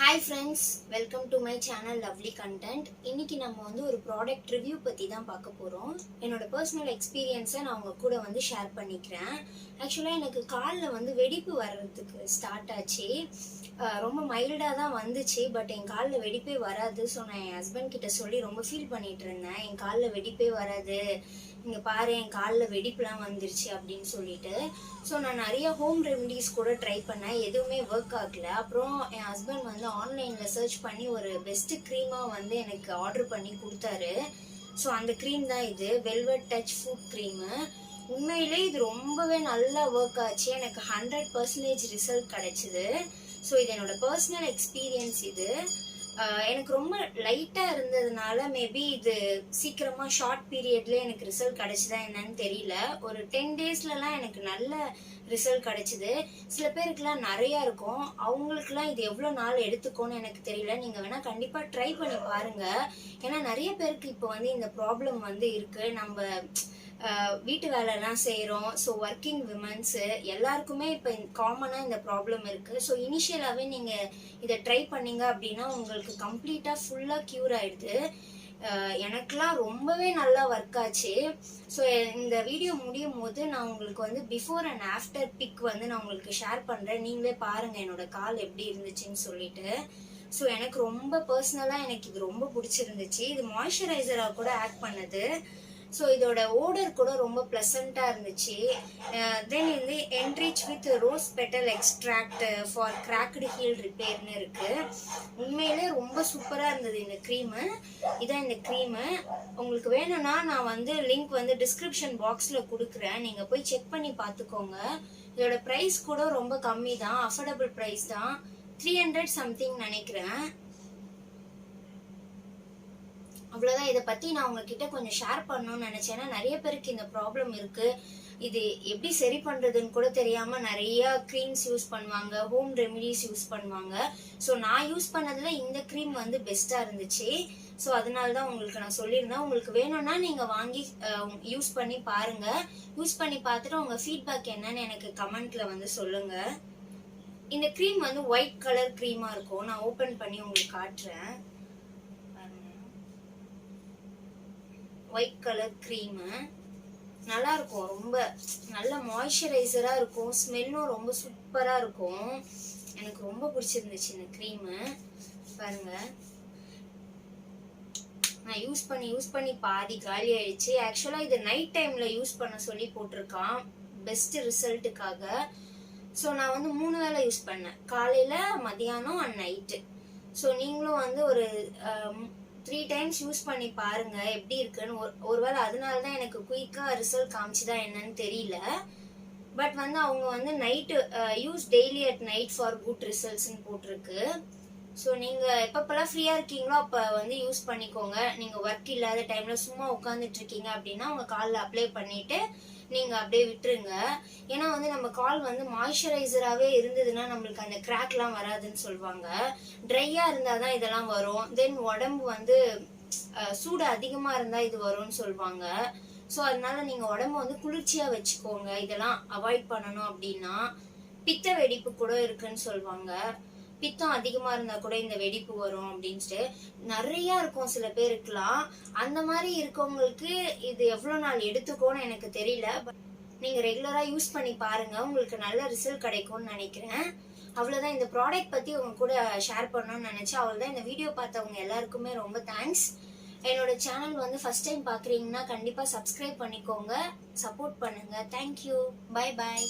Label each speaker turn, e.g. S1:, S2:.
S1: Hi friends, welcome to my channel Lovely Content. இன்னைக்கு நம்ம வந்து ஒரு ப்ராடக்ட் ரிவ்யூ பத்தி தான் பார்க்க போறோம். என்னோட பர்சனல் எக்ஸ்பீரியன்ஸை நான் உங்க கூட வந்து ஷேர் பண்ணிக்கிறேன். ஆக்சுவலா எனக்கு காலில் வந்து வெடிப்பு வர்றதுக்கு ஸ்டார்ட் ஆச்சு. ரொம்ப மைல்டாக தான் வந்துச்சு, பட் என் காலில் வெடிப்பே வராது. ஸோ நான் என் ஹஸ்பண்ட் கிட்ட சொல்லி ரொம்ப ஃபீல் பண்ணிட்டு இருந்தேன், என் காலில் வெடிப்பே வராது, இங்கே பாரு என் காலில் வெடிப்புலாம் வந்துருச்சு அப்படின்னு சொல்லிட்டு. ஸோ நான் நிறைய ஹோம் ரெமெடிஸ் கூட ட்ரை பண்ணேன், எதுவுமே ஒர்க் ஆகல. அப்புறம் என் ஹஸ்பண்ட் வந்து ஆன்லைனில் சர்ச் பண்ணி ஒரு பெஸ்ட்டு க்ரீமாக வந்து எனக்கு ஆர்டர் பண்ணி கொடுத்தாரு. ஸோ அந்த க்ரீம் தான் இது, வெல்வெட் டச் ஃபுட் க்ரீமு. உண்மையிலே இது ரொம்பவே நல்லா ஒர்க் ஆச்சு, எனக்கு 100% ரிசல்ட் கிடைச்சிது. ஸோ இது என்னோட பர்சனல் எக்ஸ்பீரியன்ஸ். இது எனக்கு ரொம்ப லைட்டாக இருந்ததுனால மேபி இது சீக்கிரமாக ஷார்ட் பீரியட்லேயே எனக்கு ரிசல்ட் கிடைச்சிதா என்னன்னு தெரியல. ஒரு 10 டேஸ்லலாம் எனக்கு நல்ல ரிசல்ட் கிடைச்சிது. சில பேருக்குலாம் நிறையா இருக்கும், அவங்களுக்குலாம் இது எவ்வளோ நாள் எடுத்துக்கோன்னு எனக்கு தெரியல. நீங்கள் வேணால் கண்டிப்பாக ட்ரை பண்ணி பாருங்கள். ஏன்னா நிறைய பேருக்கு இப்போ வந்து இந்த ப்ராப்ளம் வந்து இருக்குது. நம்ம வீட்டு வேலைலாம் செய்கிறோம். ஸோ ஒர்க்கிங் விமன்ஸு எல்லாருக்குமே இப்போ காமனாக இந்த ப்ராப்ளம் இருக்குது. ஸோ இனிஷியலாகவே நீங்கள் இதை ட்ரை பண்ணீங்க அப்படின்னா உங்களுக்கு கம்ப்ளீட்டாக ஃபுல்லாக க்யூர் ஆகிடுது. எனக்கெலாம் ரொம்பவே நல்லா ஒர்க் ஆச்சு. ஸோ இந்த வீடியோ முடியும் போது நான் உங்களுக்கு வந்து பிஃபோர் அண்ட் ஆஃப்டர் பிக் வந்து நான் உங்களுக்கு ஷேர் பண்ணுறேன். நீங்களே பாருங்கள் என்னோடய கால் எப்படி இருந்துச்சுன்னு சொல்லிட்டு. ஸோ எனக்கு ரொம்ப பர்சனலாக எனக்கு இது ரொம்ப பிடிச்சிருந்துச்சு. இது மாய்ஸ்சரைசராக கூட ஆக்ட் பண்ணுது. ஸோ இதோட ஓடர் கூட ரொம்ப ப்ளசண்ட்டாக இருந்துச்சு. தென் வந்து enrich with rose petal extract for cracked heel ரிப்பேர்னு இருக்குது. உண்மையிலே ரொம்ப சூப்பராக இருந்தது இந்த க்ரீமு. இதான் இந்த க்ரீமு. உங்களுக்கு வேணும்னா நான் வந்து லிங்க் வந்து டிஸ்கிரிப்ஷன் பாக்ஸில் கொடுக்குறேன், நீங்கள் போய் செக் பண்ணி பார்த்துக்கோங்க. இதோட ப்ரைஸ் கூட ரொம்ப கம்மி தான், அஃபோர்டபுள் ப்ரைஸ் தான், 300 சம்திங் நினைக்கிறேன். அவ்வளோதான். இதை பற்றி நான் உங்ககிட்ட கொஞ்சம் ஷேர் பண்ணணும்னு நினச்சேன். ஏன்னா நிறைய பேருக்கு இந்த ப்ராப்ளம் இருக்குது. இது எப்படி சரி பண்ணுறதுன்னு கூட தெரியாமல் நிறையா க்ரீம்ஸ் யூஸ் பண்ணுவாங்க, ஹோம் ரெமிடிஸ் யூஸ் பண்ணுவாங்க. ஸோ நான் யூஸ் பண்ணதில் இந்த க்ரீம் வந்து பெஸ்ட்டாக இருந்துச்சு. ஸோ அதனால தான் உங்களுக்கு நான் சொல்லியிருந்தேன். உங்களுக்கு வேணும்னா நீங்கள் வாங்கி யூஸ் பண்ணி பாருங்கள். யூஸ் பண்ணி பார்த்துட்டு உங்கள் ஃபீட்பேக் என்னன்னு எனக்கு கமெண்ட்டில் வந்து சொல்லுங்கள். இந்த க்ரீம் வந்து ஒயிட் கலர் க்ரீமாக இருக்கும். நான் ஓப்பன் பண்ணி உங்களுக்கு காட்டுறேன். ஒயிட் கலர் க்ரீமு நல்லா இருக்கும், ரொம்ப நல்ல மாய்ஸ்சரைசராக இருக்கும், ஸ்மெல்லும் ரொம்ப சூப்பராக இருக்கும். எனக்கு ரொம்ப பிடிச்சிருந்துச்சு இந்த க்ரீமு. பாருங்க, நான் யூஸ் பண்ணி பாதி காலி ஆயிடுச்சு. ஆக்சுவலாக இது நைட் டைமில் யூஸ் பண்ண சொல்லி போட்டிருக்கான் பெஸ்ட் ரிசல்ட்டுக்காக. ஸோ நான் வந்து 3 வேளை யூஸ் பண்ணேன், காலையில், மதியானம் அண்ட் நைட்டு. ஸோ நீங்களும் வந்து ஒரு 3 டைம்ஸ் யூஸ் பண்ணி பாருங்க எப்படி இருக்குன்னு. ஒருவேளை அதனால தான் எனக்கு குயிக்காக ரிசல்ட் காமிச்சுதா என்னன்னு தெரியல. பட் வந்து அவங்க வந்து night use daily at night for good ரிசல்ட்ஸ்ன்னு போட்டிருக்கு. ஸோ நீங்கள் எப்பப்பெல்லாம் ஃப்ரீயாக இருக்கீங்களோ அப்போ வந்து யூஸ் பண்ணிக்கோங்க. நீங்கள் ஒர்க் இல்லாத டைமில் சும்மா உட்காந்துட்டு இருக்கீங்க அப்படின்னா உங்கள் காலில் அப்ளை பண்ணிவிட்டு நீங்கள் அப்படியே விட்டுருங்க. ஏன்னா வந்து நம்ம கால் வந்து மாய்ஸ்சரைசராகவே இருந்ததுன்னா நம்மளுக்கு அந்த கிராக்லாம் வராதுன்னு சொல்லுவாங்க. ட்ரையாக இருந்தால் தான் இதெல்லாம் வரும். தென் உடம்பு வந்து சூடு அதிகமாக இருந்தால் இது வரும்னு சொல்லுவாங்க. ஸோ அதனால நீங்கள் உடம்பு வந்து குளிர்ச்சியாக வச்சுக்கோங்க. இதெல்லாம் அவாய்ட் பண்ணணும் அப்படின்னா. பித்த வெடிப்பு கூட இருக்குன்னு சொல்லுவாங்க, பித்தம் அதிகமாக இருந்தால் கூட இந்த வெடிப்பு வரும் அப்படின்ட்டு நிறையா இருக்கும் சில பேருக்குலாம். அந்த மாதிரி இருக்கவங்களுக்கு இது எவ்வளோ நாள் எடுத்துக்கோன்னு எனக்கு தெரியல. பட் நீங்கள் ரெகுலராக யூஸ் பண்ணி பாருங்கள், உங்களுக்கு நல்ல ரிசல்ட் கிடைக்கும்னு நினைக்கிறேன். அவ்வளோதான். இந்த ப்ராடக்ட் பற்றி உங்க கூட ஷேர் பண்ணணும்னு நினச்சேன். அவ்வளோதான். இந்த வீடியோ பார்த்தவங்க எல்லாருக்குமே ரொம்ப தேங்க்ஸ். என்னோட சேனல் வந்து ஃபர்ஸ்ட் டைம் பார்க்குறீங்கன்னா கண்டிப்பாக சப்ஸ்கிரைப் பண்ணிக்கோங்க, சப்போர்ட் பண்ணுங்கள். Thank you, bye bye.